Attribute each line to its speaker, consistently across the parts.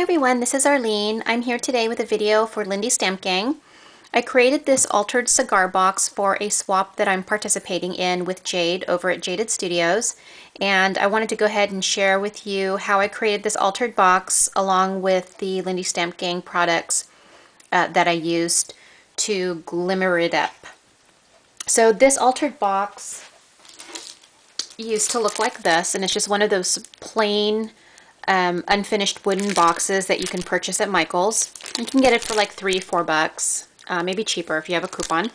Speaker 1: everyone, this is Arlene. I'm here today with a video for Lindy Stamp Gang. I created this altered cigar box for a swap that I'm participating in with Jade over at Jaded Studios, and I wanted to go ahead and share with you how I created this altered box along with the Lindy Stamp Gang products that I used to glimmer it up. So this altered box used to look like this, and it's just one of those plain unfinished wooden boxes that you can purchase at Michael's. You can get it for like $3-4, maybe cheaper if you have a coupon.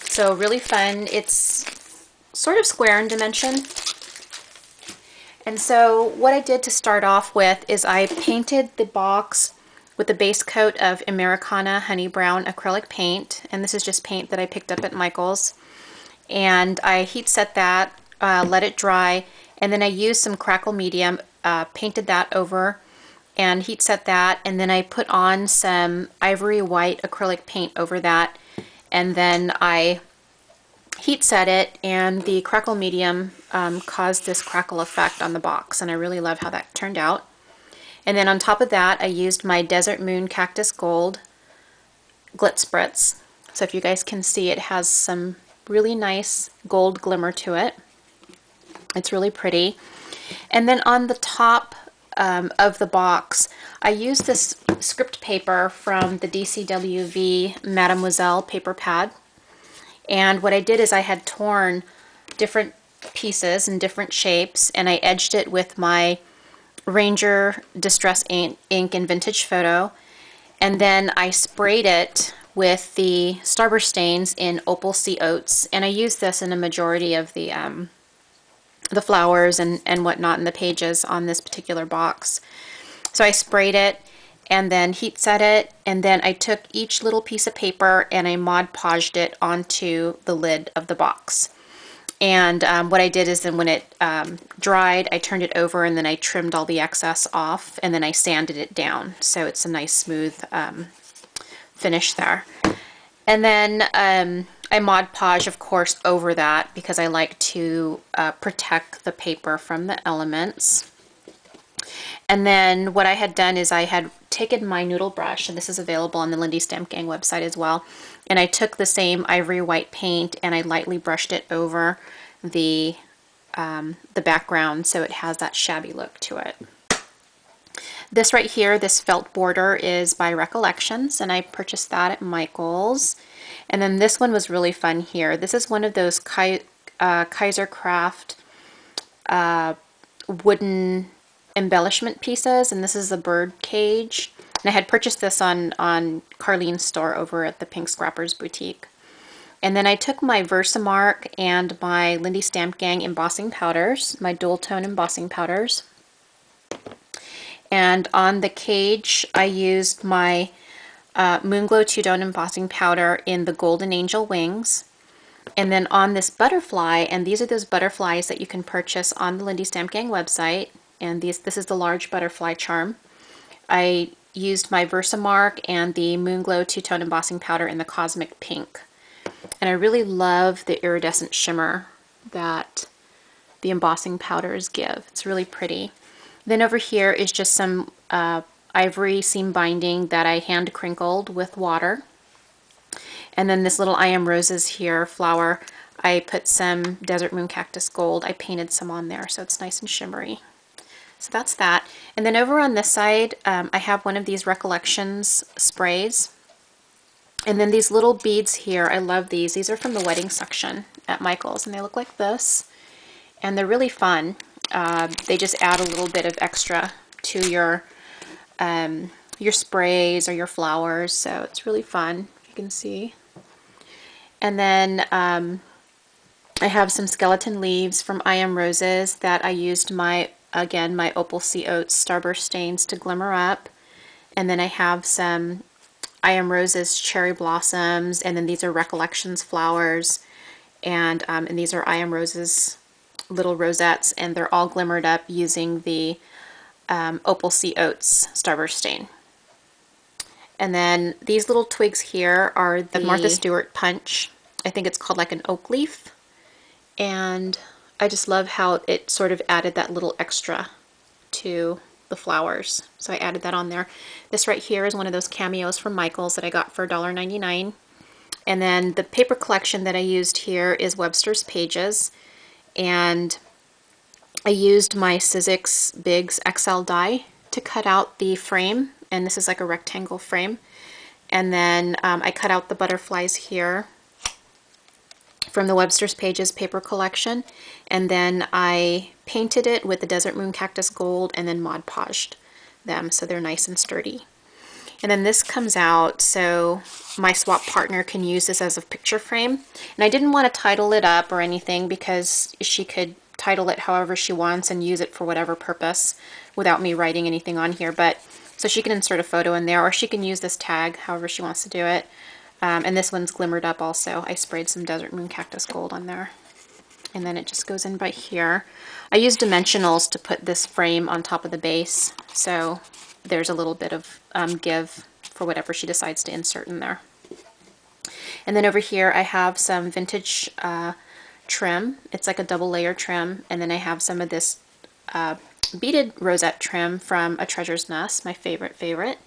Speaker 1: So really fun. It's sort of square in dimension. And so what I did to start off with is I painted the box with the base coat of Americana Honey Brown acrylic paint, and this is just paint that I picked up at Michael's. And I heat set that, let it dry, and then I used some crackle medium, painted that over and heat set that, and then I put on some ivory white acrylic paint over that, and then I heat set it, and the crackle medium caused this crackle effect on the box, and I really love how that turned out. And then on top of that I used my Desert Moon Cactus Gold Glitz Spritz. So if you guys can see, it has some really nice gold glimmer to it. It's really pretty. And then on the top of the box, I used this script paper from the DCWV Mademoiselle paper pad. And what I did is I had torn different pieces in different shapes, and I edged it with my Ranger Distress ink in Vintage Photo. And then I sprayed it with the Starburst stains in Opal Sea Oats. And I used this in a majority of the flowers and whatnot in the pages on this particular box. So I sprayed it and then heat set it, and then I took each little piece of paper and I Mod Podged it onto the lid of the box. And what I did is then when it dried, I turned it over and then I trimmed all the excess off, and then I sanded it down so it's a nice smooth finish there. And then I Mod Podge, of course, over that because I like to protect the paper from the elements. And then what I had done is I had taken my noodle brush, and this is available on the Lindy Stamp Gang website as well, and I took the same ivory white paint and I lightly brushed it over the background so it has that shabby look to it. This right here, this felt border, is by Recollections, and I purchased that at Michael's. And then this one was really fun here. This is one of those Kaiser Craft wooden embellishment pieces, and this is a bird cage. And I had purchased this on Carlene's store over at the Pink Scrappers Boutique. And then I took my Versamark and my Lindy Stamp Gang embossing powders, my dual tone embossing powders. And on the cage I used my MoonGlow 2-tone embossing powder in the Golden Angel Wings. And then on this butterfly, and these are those butterflies that you can purchase on the Lindy Stamp Gang website, and this is the large butterfly charm, I used my Versamark and the MoonGlow 2-tone embossing powder in the Cosmic Pink. And I really love the iridescent shimmer that the embossing powders give. It's really pretty. Then over here is just some ivory seam binding that I hand crinkled with water. And then this little I Am Roses here flower, I put some Desert Moon Cactus Gold. I painted some on there so it's nice and shimmery. So that's that. And then over on this side I have one of these Recollections sprays. And then these little beads here, I love these. These are from the wedding section at Michael's, and they look like this. And they're really fun. They just add a little bit of extra to your sprays or your flowers, so it's really fun, you can see. And then I have some skeleton leaves from I Am Roses that I used my Opal Sea Oats Starburst stains to glimmer up. And then I have some I Am Roses cherry blossoms, and then these are Recollections flowers, and these are I Am Roses little rosettes, and they're all glimmered up using the Opal Sea Oats Starburst stain. And then these little twigs here are the Martha Stewart punch. I think it's called like an oak leaf, and I just love how it sort of added that little extra to the flowers. So I added that on there. This right here is one of those cameos from Michaels that I got for $1.99. And then the paper collection that I used here is Webster's Pages. And I used my Sizzix Bigs XL die to cut out the frame. And this is like a rectangle frame. And then I cut out the butterflies here from the Webster's Pages paper collection, and then I painted it with the Desert Moon Cactus Gold and then Mod Podged them so they're nice and sturdy. And then this comes out so my swap partner can use this as a picture frame. And I didn't want to title it up or anything because she could title it however she wants and use it for whatever purpose without me writing anything on here. But so she can insert a photo in there, or she can use this tag however she wants to do it. And this one's glimmered up also. I sprayed some Desert Moon Cactus Gold on there. And then it just goes in right here. I used dimensionals to put this frame on top of the base, so there's a little bit of give for whatever she decides to insert in there. And then over here I have some vintage trim. It's like a double layer trim. And then I have some of this beaded rosette trim from A Treasure's Nest, my favorite.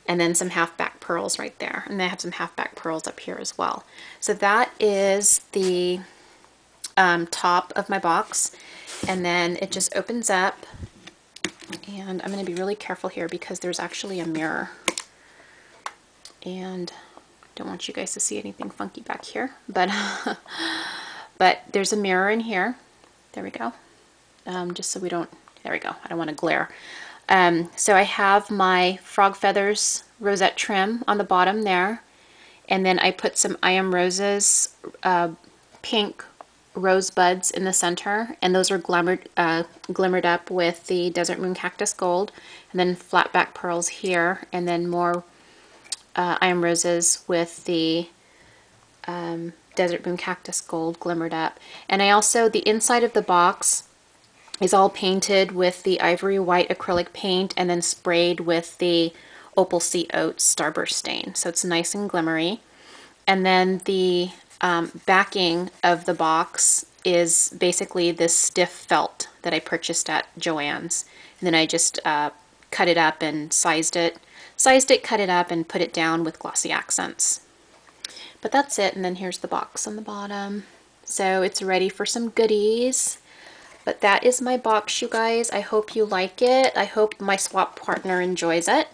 Speaker 1: And then some half back pearls right there. And I have some half back pearls up here as well. So that is the top of my box. And then it just opens up. And I'm going to be really careful here because there's actually a mirror. And I don't want you guys to see anything funky back here. But, but there's a mirror in here. There we go. Just so we don't, there we go. I don't want to glare. So I have my Frog Feathers rosette trim on the bottom there, and then I put some I Am Roses pink rosebuds in the center, and those are glimmered up with the Desert Moon Cactus Gold, and then flat back pearls here, and then more I Am Roses with the Desert Moon Cactus Gold glimmered up. And I also, the inside of the box is all painted with the ivory white acrylic paint and then sprayed with the Opal Sea Oats Starburst stain. So it's nice and glimmery. And then the backing of the box is basically this stiff felt that I purchased at Joann's. And then I just cut it up and sized it, cut it up, and put it down with glossy accents. But that's it, and then here's the box on the bottom. So it's ready for some goodies. But that is my box, you guys. I hope you like it. I hope my swap partner enjoys it.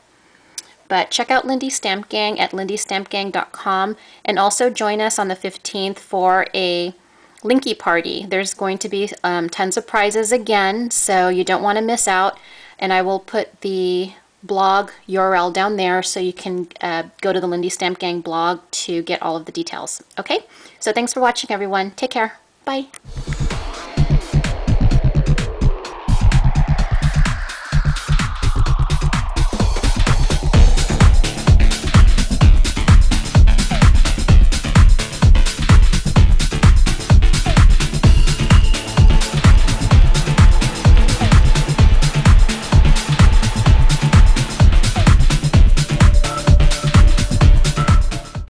Speaker 1: But check out Lindy Stamp Gang at lindystampgang.com, and also join us on the 15th for a Linky party. There's going to be tons of prizes again, so you don't want to miss out. And I will put the blog URL down there so you can go to the Lindy Stamp Gang blog to get all of the details. Okay? So thanks for watching, everyone. Take care. Bye.